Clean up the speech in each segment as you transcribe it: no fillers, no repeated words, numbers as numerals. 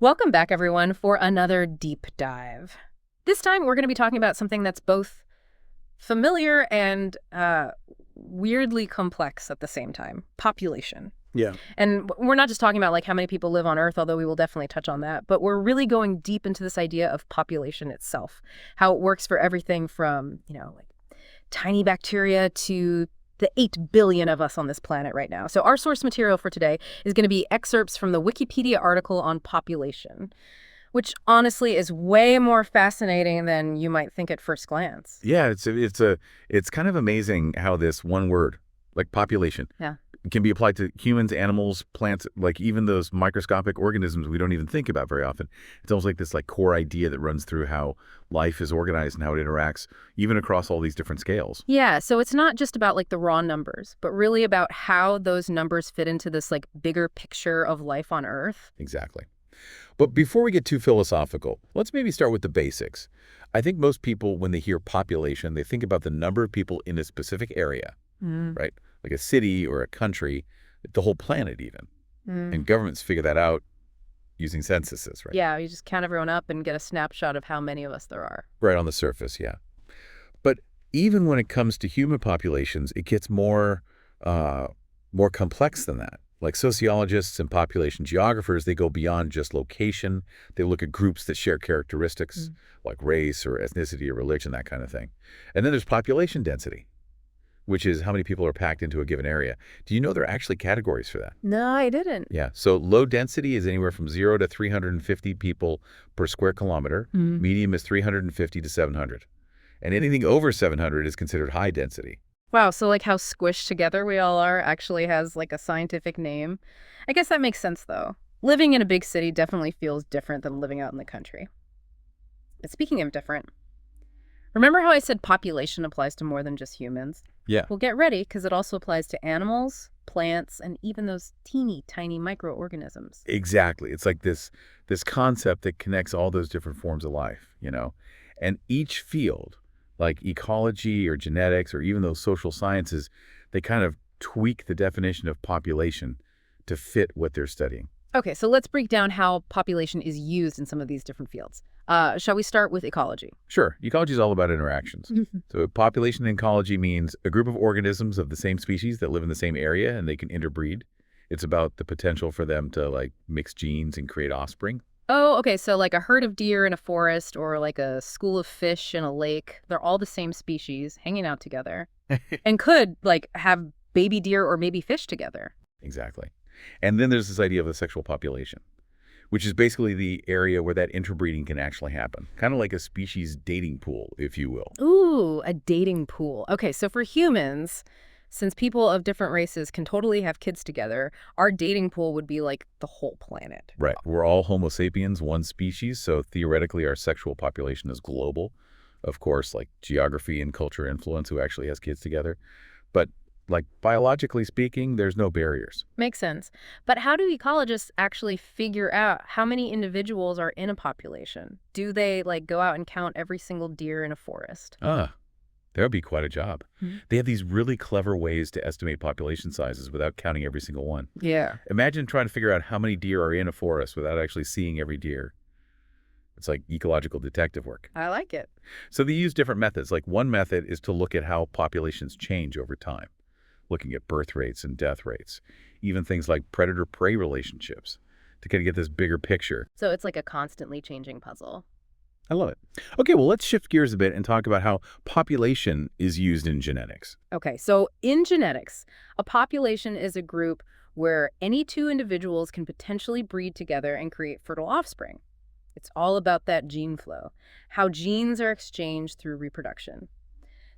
Welcome back, everyone, for another deep dive. This time, we're going to be talking about something that's both familiar and weirdly complex at the same time: population. Yeah. And we're not just talking about like how many people live on Earth, although we will definitely touch on that, but we're really going deep into this idea of population itself, how it works for everything from, like tiny bacteria to the 8 billion of us on this planet right now. So our source material for today is going to be excerpts from the Wikipedia article on population, which honestly is way more fascinating than you might think at first glance. Yeah, it's kind of amazing how this one word, like population, Yeah. can be applied to humans, animals, plants, like even those microscopic organisms we don't even think about very often. It's almost like this core idea that runs through how life is organized and how it interacts, even across all these different scales. Yeah, so it's not just about like the raw numbers, but really about how those numbers fit into this like bigger picture of life on Earth. Exactly. But before we get too philosophical, let's maybe start with the basics. I think most people, when they hear population, they think about the number of people in a specific area, right? Like a city or a country, the whole planet even. And governments figure that out using censuses, right? Yeah, you just count everyone up and get a snapshot of how many of us there are. Right on the surface, yeah. But even when it comes to human populations, it gets more complex than that. Like sociologists and population geographers, they go beyond just location. They look at groups that share characteristics like race or ethnicity or religion, that kind of thing. And then there's population density, which is how many people are packed into a given area. Do you know there are actually categories for that? No, I didn't. Yeah. So low density is anywhere from 0 to 350 people per square kilometer. Medium is 350 to 700. And anything over 700 is considered high density. Wow, so like how squished together we all are actually has like a scientific name. I guess that makes sense, though. Living in a big city definitely feels different than living out in the country. But speaking of different, remember how I said population applies to more than just humans? Yeah. Well, get ready, because it also applies to animals, plants, and even those teeny tiny microorganisms. Exactly. It's like this concept that connects all those different forms of life, And each field, like ecology or genetics or even those social sciences, they kind of tweak the definition of population to fit what they're studying. Okay, so let's break down how population is used in some of these different fields. Shall we start with ecology? Sure. Ecology is all about interactions. So population ecology means a group of organisms of the same species that live in the same area and they can interbreed. It's about the potential for them to mix genes and create offspring. Oh, okay, so like a herd of deer in a forest or like a school of fish in a lake, they're all the same species hanging out together and could have baby deer or maybe fish together. Exactly. And then there's this idea of a sexual population, which is basically the area where that interbreeding can actually happen. Kind of like a species dating pool, if you will. Ooh, a dating pool. Okay, so for humans, since people of different races can totally have kids together, our dating pool would be like the whole planet. Right. We're all Homo sapiens, one species, so theoretically our sexual population is global. Of course, like geography and culture influence who actually has kids together. But biologically speaking, there's no barriers. Makes sense. But how do ecologists actually figure out how many individuals are in a population? Do they go out and count every single deer in a forest? That would be quite a job. They have these really clever ways to estimate population sizes without counting every single one. Yeah. Imagine trying to figure out how many deer are in a forest without actually seeing every deer. It's like ecological detective work. I like it. So they use different methods. One method is to look at how populations change over time, looking at birth rates and death rates, even things like predator-prey relationships to kind of get this bigger picture. So it's like a constantly changing puzzle. I love it. Okay, well, let's shift gears a bit and talk about how population is used in genetics. Okay, so in genetics, a population is a group where any two individuals can potentially breed together and create fertile offspring. It's all about that gene flow, how genes are exchanged through reproduction.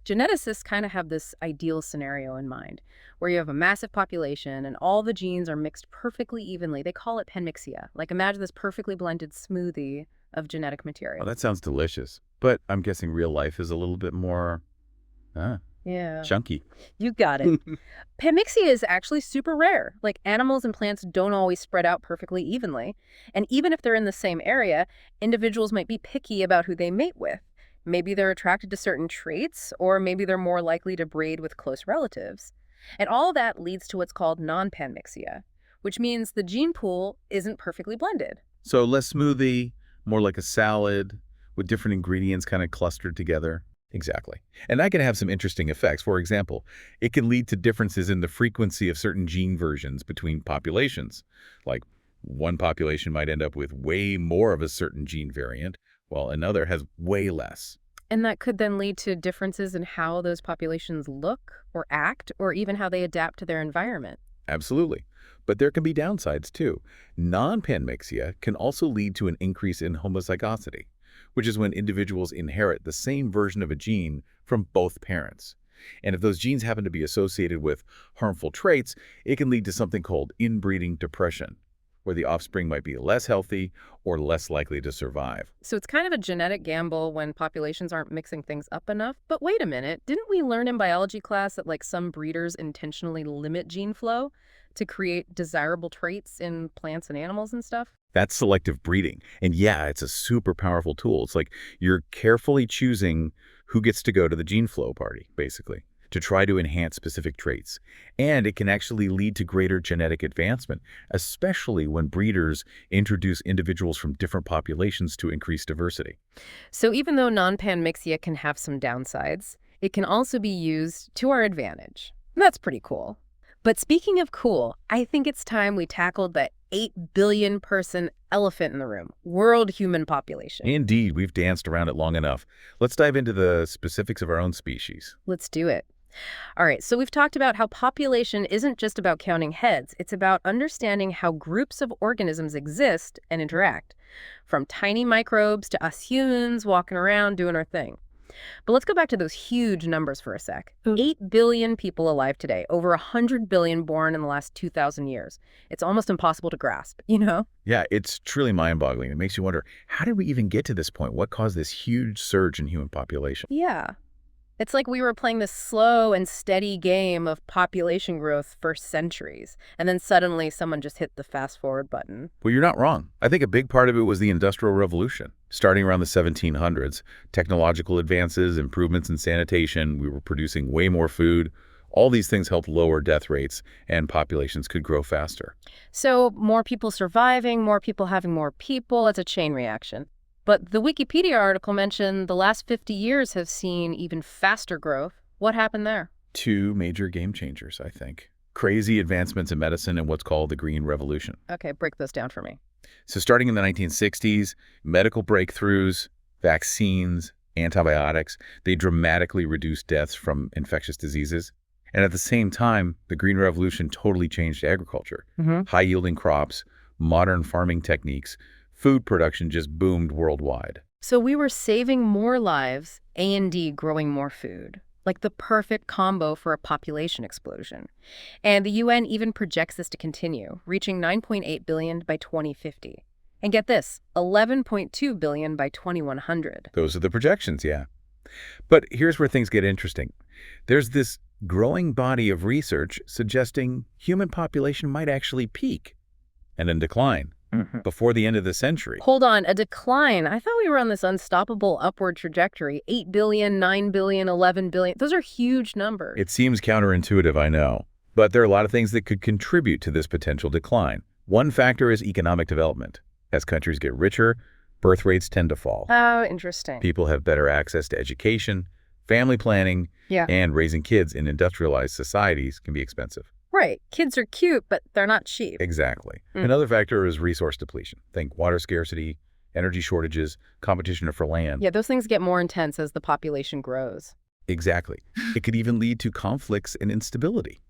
Geneticists kind of have this ideal scenario in mind, where you have a massive population and all the genes are mixed perfectly evenly. They call it panmixia. Imagine this perfectly blended smoothie of genetic material. Oh, that sounds delicious. But I'm guessing real life is a little bit more Yeah. chunky. You got it. Panmixia is actually super rare. Animals and plants don't always spread out perfectly evenly. And even if they're in the same area, individuals might be picky about who they mate with. Maybe they're attracted to certain traits, or maybe they're more likely to breed with close relatives. And all that leads to what's called non-panmixia, which means the gene pool isn't perfectly blended. So less smoothie, more like a salad with different ingredients kind of clustered together. Exactly. And that can have some interesting effects. For example, it can lead to differences in the frequency of certain gene versions between populations. Like one population might end up with way more of a certain gene variant, while another has way less. And that could then lead to differences in how those populations look or act, or even how they adapt to their environment. Absolutely. But there can be downsides too. Non-panmixia can also lead to an increase in homozygosity, which is when individuals inherit the same version of a gene from both parents. And if those genes happen to be associated with harmful traits, it can lead to something called inbreeding depression, where the offspring might be less healthy or less likely to survive. So it's kind of a genetic gamble when populations aren't mixing things up enough. But wait a minute, didn't we learn in biology class that some breeders intentionally limit gene flow to create desirable traits in plants and animals and stuff? That's selective breeding. And yeah, it's a super powerful tool. It's like you're carefully choosing who gets to go to the gene flow party, basically, to try to enhance specific traits. And it can actually lead to greater genetic advancement, especially when breeders introduce individuals from different populations to increase diversity. So even though non-panmixia can have some downsides, it can also be used to our advantage. That's pretty cool. But speaking of cool, I think it's time we tackled the 8 billion person elephant in the room, world human population. Indeed, we've danced around it long enough. Let's dive into the specifics of our own species. Let's do it. All right, so we've talked about how population isn't just about counting heads. It's about understanding how groups of organisms exist and interact, from tiny microbes to us humans walking around doing our thing. But let's go back to those huge numbers for a sec. 8 billion people alive today, over 100 billion born in the last 2,000 years. It's almost impossible to grasp, you know? Yeah, it's truly mind-boggling. It makes you wonder, how did we even get to this point? What caused this huge surge in human population? Yeah. It's like we were playing this slow and steady game of population growth for centuries, and then suddenly someone just hit the fast forward button. Well, you're not wrong. I think a big part of it was the Industrial Revolution. Starting around the 1700s, technological advances, improvements in sanitation, we were producing way more food. All these things helped lower death rates, and populations could grow faster. So more people surviving, more people having more people, it's a chain reaction. But the Wikipedia article mentioned the last 50 years have seen even faster growth. What happened there? Two major game changers, I think. Crazy advancements in medicine and what's called the Green Revolution. Okay, break those down for me. So starting in the 1960s, medical breakthroughs, vaccines, antibiotics, they dramatically reduced deaths from infectious diseases. And at the same time, the Green Revolution totally changed agriculture. High-yielding crops, modern farming techniques, food production just boomed worldwide. So we were saving more lives and growing more food, like the perfect combo for a population explosion. And the UN even projects this to continue, reaching 9.8 billion by 2050. And get this, 11.2 billion by 2100. Those are the projections, yeah. But here's where things get interesting. There's this growing body of research suggesting human population might actually peak and then decline before the end of the century. Hold on, a decline? I thought we were on this unstoppable upward trajectory. 8 billion, 9 billion, 11 billion. Those are huge numbers. It seems counterintuitive, I know. But there are a lot of things that could contribute to this potential decline. One factor is economic development. As countries get richer, birth rates tend to fall. Oh, interesting. People have better access to education, family planning, and raising kids in industrialized societies can be expensive. Right. Kids are cute, but they're not cheap. Exactly. Another factor is resource depletion. Think water scarcity, energy shortages, competition for land. Yeah, those things get more intense as the population grows. Exactly. It could even lead to conflicts and instability,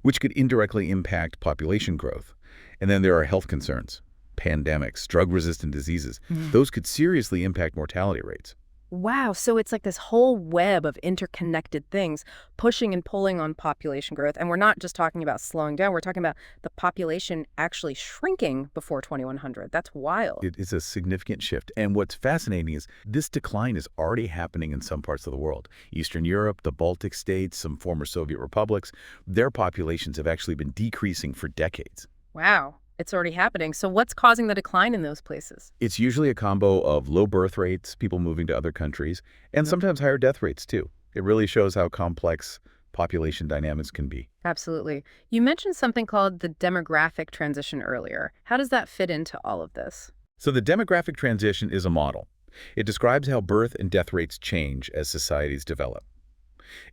which could indirectly impact population growth. And then there are health concerns, pandemics, drug-resistant diseases. Those could seriously impact mortality rates. Wow, so it's like this whole web of interconnected things pushing and pulling on population growth. And we're not just talking about slowing down, we're talking about the population actually shrinking before 2100. That's wild. It is a significant shift. And what's fascinating is this decline is already happening in some parts of the world. Eastern Europe, the Baltic states, some former Soviet republics, their populations have actually been decreasing for decades. Wow. It's already happening. So what's causing the decline in those places? It's usually a combo of low birth rates, people moving to other countries, and sometimes higher death rates too. It really shows how complex population dynamics can be. Absolutely. You mentioned something called the demographic transition earlier. How does that fit into all of this? So the demographic transition is a model. It describes how birth and death rates change as societies develop.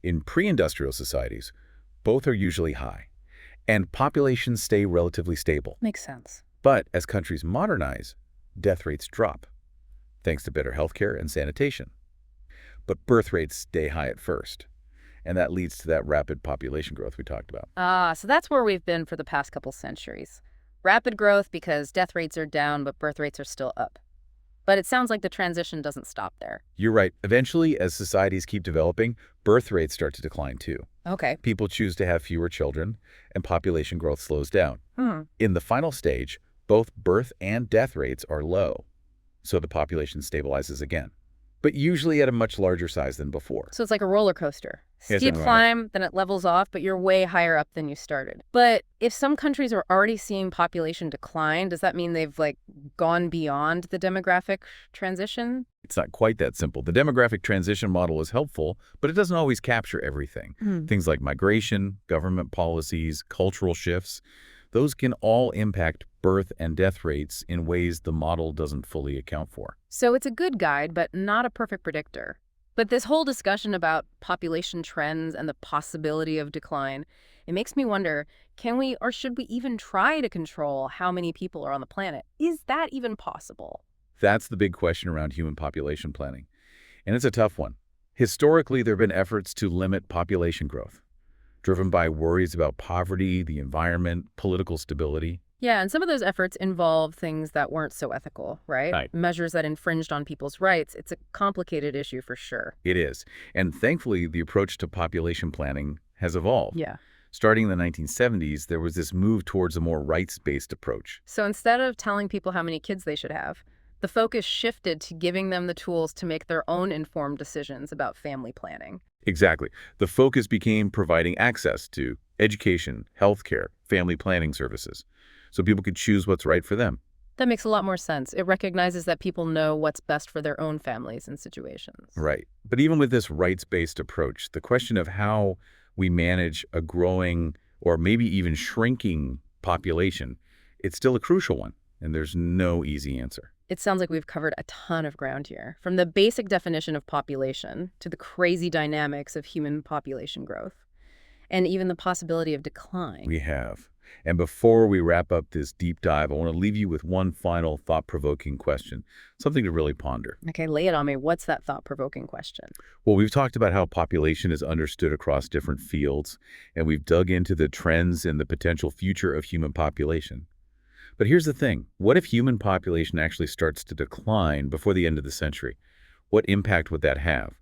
In pre-industrial societies, both are usually high, and populations stay relatively stable. Makes sense. But as countries modernize, death rates drop, thanks to better healthcare and sanitation. But birth rates stay high at first, and that leads to that rapid population growth we talked about. Ah, so that's where we've been for the past couple centuries. Rapid growth because death rates are down, but birth rates are still up. But it sounds like the transition doesn't stop there. You're right. Eventually, as societies keep developing, birth rates start to decline too. Okay. People choose to have fewer children, and population growth slows down. In the final stage, both birth and death rates are low, so the population stabilizes again, but usually at a much larger size than before. So it's like a roller coaster. Yes, Steep right. climb, then it levels off, but you're way higher up than you started. But if some countries are already seeing population decline, does that mean they've gone beyond the demographic transition? It's not quite that simple. The demographic transition model is helpful, but it doesn't always capture everything. Things like migration, government policies, cultural shifts, those can all impact birth and death rates in ways the model doesn't fully account for. So it's a good guide, but not a perfect predictor. But this whole discussion about population trends and the possibility of decline, it makes me wonder, can we or should we even try to control how many people are on the planet? Is that even possible? That's the big question around human population planning. And it's a tough one. Historically, there have been efforts to limit population growth, driven by worries about poverty, the environment, political stability. Yeah, and some of those efforts involve things that weren't so ethical, right? Right. Measures that infringed on people's rights. It's a complicated issue for sure. It is. And thankfully, the approach to population planning has evolved. Yeah. Starting in the 1970s, there was this move towards a more rights-based approach. So instead of telling people how many kids they should have, the focus shifted to giving them the tools to make their own informed decisions about family planning. Exactly. The focus became providing access to education, healthcare, family planning services, so people could choose what's right for them. That makes a lot more sense. It recognizes that people know what's best for their own families and situations. Right. But even with this rights-based approach, the question of how we manage a growing or maybe even shrinking population, it's still a crucial one, and there's no easy answer. It sounds like we've covered a ton of ground here, from the basic definition of population to the crazy dynamics of human population growth, and even the possibility of decline. We have. And before we wrap up this deep dive, I want to leave you with one final thought-provoking question, something to really ponder. Okay, lay it on me. What's that thought-provoking question? Well, we've talked about how population is understood across different fields, and we've dug into the trends and the potential future of human population. But here's the thing. What if human population actually starts to decline before the end of the century? What impact would that have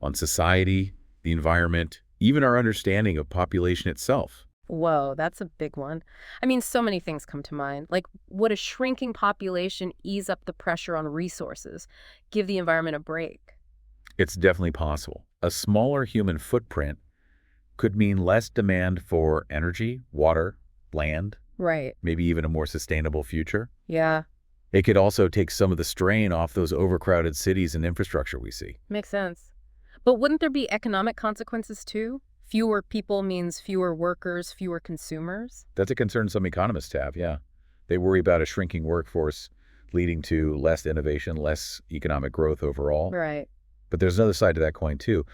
on society, the environment, even our understanding of population itself? Whoa, that's a big one. I mean, so many things come to mind. Like, would a shrinking population ease up the pressure on resources, give the environment a break? It's definitely possible. A smaller human footprint could mean less demand for energy, water, land, Right. maybe even a more sustainable future. Yeah, It could also take some of the strain off those overcrowded cities and infrastructure we see. makes sense. But wouldn't there be economic consequences too? Fewer people means fewer workers, fewer consumers? That's a concern some economists have, yeah. They worry about a shrinking workforce leading to less innovation, less economic growth overall. Right. But there's another side to that coin, too.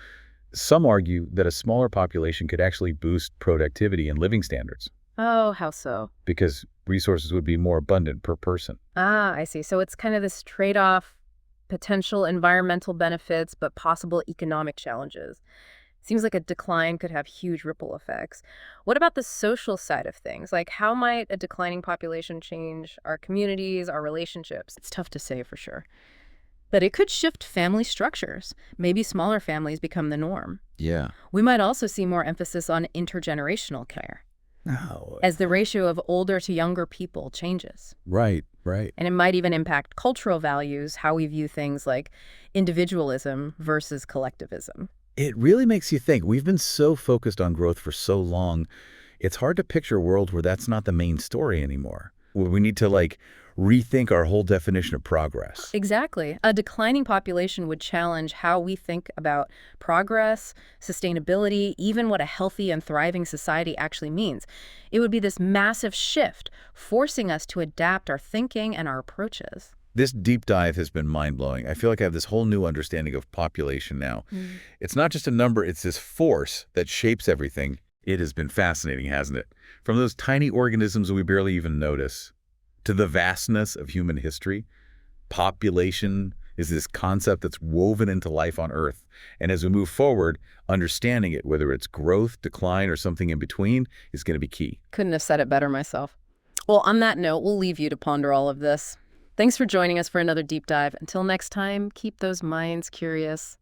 Some argue that a smaller population could actually boost productivity and living standards Oh, how so? because resources would be more abundant per person. Ah, I see. So it's kind of this trade-off, potential environmental benefits, but possible economic challenges. Seems like a decline could have huge ripple effects. What about the social side of things? Like, how might a declining population change our communities, our relationships? It's tough to say for sure. But it could shift family structures. Maybe smaller families become the norm. Yeah. We might also see more emphasis on intergenerational care Oh, as the ratio of older to younger people changes. right. And it might even impact cultural values, how we view things like individualism versus collectivism. It really makes you think. We've been so focused on growth for so long, it's hard to picture a world where that's not the main story anymore, where we need to, rethink our whole definition of progress. Exactly. A declining population would challenge how we think about progress, sustainability, even what a healthy and thriving society actually means. It would be this massive shift, forcing us to adapt our thinking and our approaches. This deep dive has been mind-blowing. I feel like I have this whole new understanding of population now. It's not just a number, it's this force that shapes everything. It has been fascinating, hasn't it? From those tiny organisms we barely even notice, to the vastness of human history. Population is this concept that's woven into life on Earth. And as we move forward, understanding it, whether it's growth, decline, or something in between, is going to be key. Couldn't have said it better myself. Well, on that note, we'll leave you to ponder all of this. Thanks for joining us for another deep dive. Until next time, keep those minds curious.